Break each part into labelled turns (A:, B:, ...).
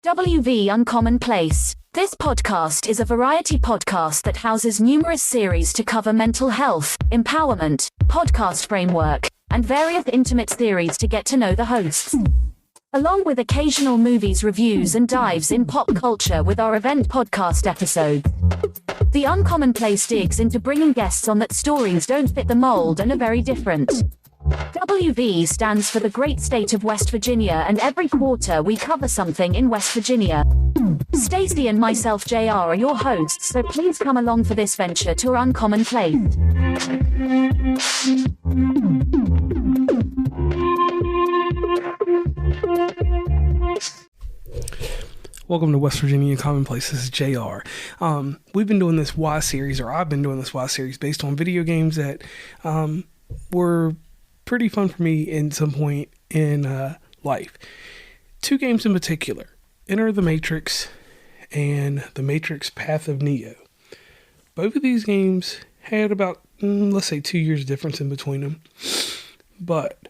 A: WV Uncommonplace. This podcast is a variety podcast that houses numerous series to cover mental health, empowerment, podcast framework, and various intimate theories to get to know the hosts. Along with occasional movies reviews and dives in pop culture with our event podcast episodes. The Uncommonplace digs into bringing guests on that stories don't fit the mold and are very different. WV stands for the great state of West Virginia, and every quarter we cover something in West Virginia. Stacy and myself, JR, are your hosts, so please come along for this venture to our uncommon place.
B: Welcome to West Virginia Commonplace. This is JR. We've been doing this Y series, or I've been doing this Y series based on video games that were pretty fun for me in some point in life. Two games in particular, Enter the Matrix and The Matrix Path of Neo. Both of these games had about, let's say, 2 years difference in between them. But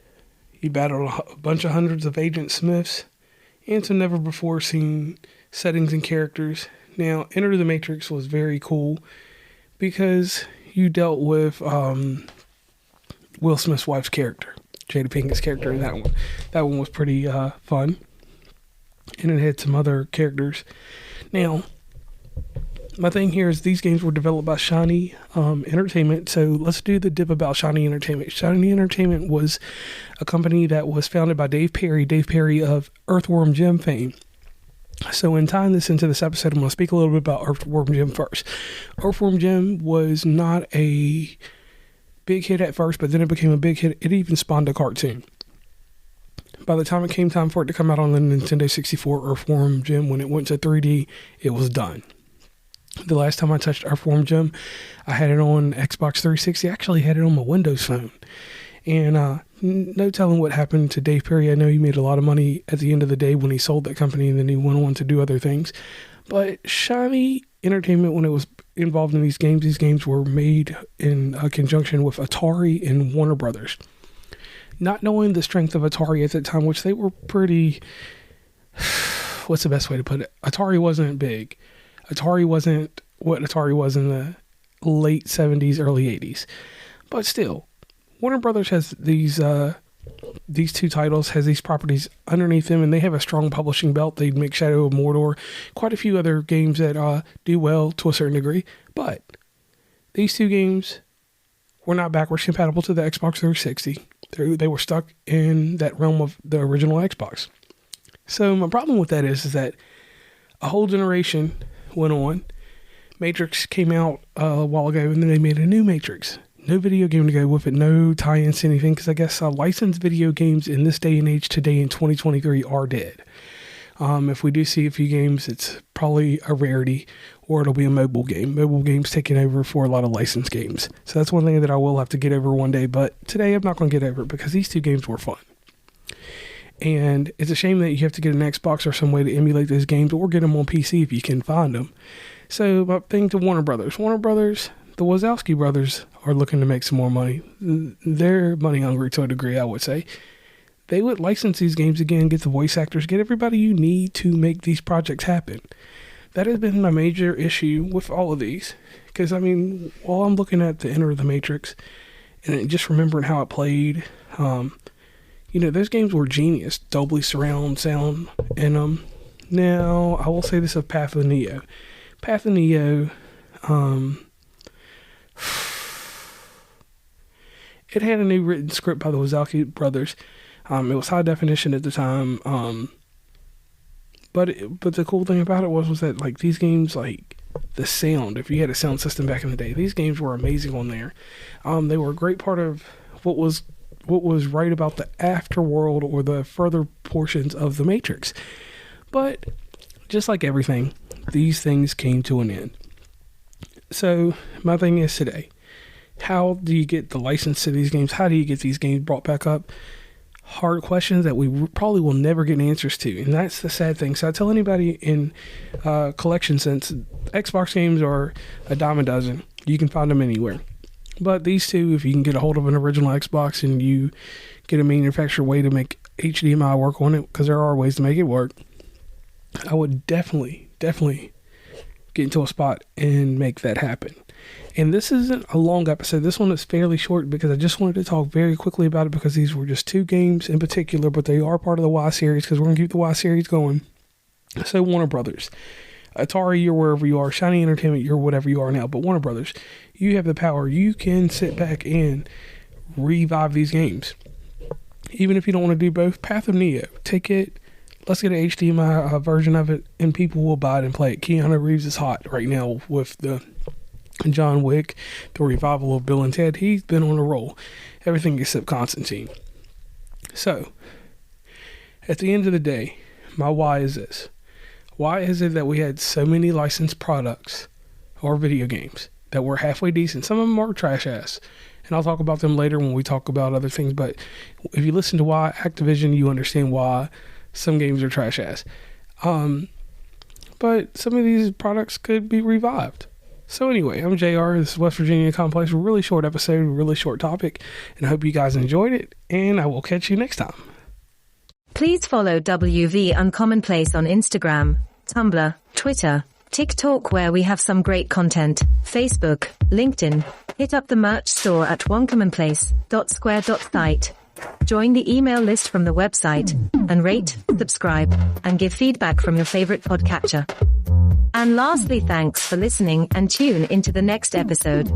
B: you battled a bunch of hundreds of Agent Smiths and some never before seen settings and characters. Now, Enter the Matrix was very cool because you dealt with Will Smith's wife's character, Jada Pinkett's character in that one. That one was pretty fun. And it had some other characters. Now, my thing here is these games were developed by Shiny Entertainment. So let's do the dip about Shiny Entertainment. Shiny Entertainment was a company that was founded by Dave Perry of Earthworm Jim fame. So in tying this into this episode, I'm going to speak a little bit about Earthworm Jim first. Earthworm Jim was not a big hit at first, but then it became a big hit. It even spawned a cartoon. By the time it came time for it to come out on the Nintendo 64, Earthworm Jim, when it went to 3D, it was done. The last time I touched Earthworm Jim, I had it on Xbox 360. I actually had it on my Windows phone. And no telling what happened to Dave Perry. I know he made a lot of money at the end of the day when he sold that company, and then he went on to do other things. But Shiny Entertainment, when it was involved in these games were made in conjunction with Atari and Warner Brothers. Not knowing the strength of Atari at that time, which they were pretty, what's the best way to put it? Atari wasn't big. Atari wasn't what Atari was in the late 70s, early 80s. But still, Warner Brothers has these two titles, has these properties underneath them, and they have a strong publishing belt. They make Shadow of Mordor, quite a few other games that do well to a certain degree. But these two games were not backwards compatible to the Xbox 360. They were stuck in that realm of the original Xbox. So my problem with that is that a whole generation went on. Matrix came out a while ago, and then they made a new Matrix. No video game to go with it, no tie-ins to anything, because I guess licensed video games in this day and age today in 2023 are dead. If we do see a few games, it's probably a rarity, or it'll be a mobile game. Mobile games taking over for a lot of licensed games. So that's one thing that I will have to get over one day, but today I'm not going to get over it because these two games were fun. And it's a shame that you have to get an Xbox or some way to emulate those games, or get them on PC if you can find them. So my thing to Warner Brothers. Warner Brothers, the Wazowski brothers are looking to make some more money. They're money hungry to a degree, I would say. They would license these games again, get the voice actors, get everybody you need to make these projects happen. That has been my major issue with all of these. Because, I mean, while I'm looking at the Enter the Matrix and just remembering how it played, those games were genius. Dolby surround sound in them. Now, I will say this of Path of Neo. Path of Neo, it had a new written script by the Wazowski brothers. It was high definition at the time. But the cool thing about it was that like these games, like the sound, if you had a sound system back in the day, these games were amazing on there. They were a great part of what was right about the afterworld or the further portions of the Matrix. But just like everything, these things came to an end. So my thing is today, how do you get the license to these games? How do you get these games brought back up? Hard questions that we probably will never get answers to. And that's the sad thing. So I tell anybody in collection sense, Xbox games are a dime a dozen. You can find them anywhere. But these two, if you can get a hold of an original Xbox and you get a manufacturer way to make HDMI work on it, because there are ways to make it work, I would definitely get into a spot and make that happen. And this isn't a long episode. This one is fairly short because I just wanted to talk very quickly about it because these were just 2 games in particular, but they are part of the Y series because we're going to keep the Y series going. So Warner Brothers, Atari, you're wherever you are. Shiny Entertainment, you're whatever you are now. But Warner Brothers, you have the power. You can sit back and revive these games. Even if you don't want to do both, Path of Neo, take it. Let's get an HDMI version of it, and people will buy it and play it. Keanu Reeves is hot right now with the John Wick, the revival of Bill and Ted. He's been on a roll. Everything except Constantine. So, at the end of the day, my why is this. Why is it that we had so many licensed products or video games that were halfway decent? Some of them are trash ass. And I'll talk about them later when we talk about other things. But if you listen to why Activision, you understand why some games are trash ass. But some of these products could be revived. So anyway, I'm JR. This is West Virginia Uncommonplace. A really short episode, a really short topic. And I hope you guys enjoyed it. And I will catch you next time.
C: Please follow WV Uncommonplace on Instagram, Tumblr, Twitter, TikTok, where we have some great content, Facebook, LinkedIn. Hit up the merch store at oncommonplace.square.site. Join the email list from the website, and rate, subscribe, and give feedback from your favorite podcatcher. And lastly, thanks for listening, and tune into the next episode.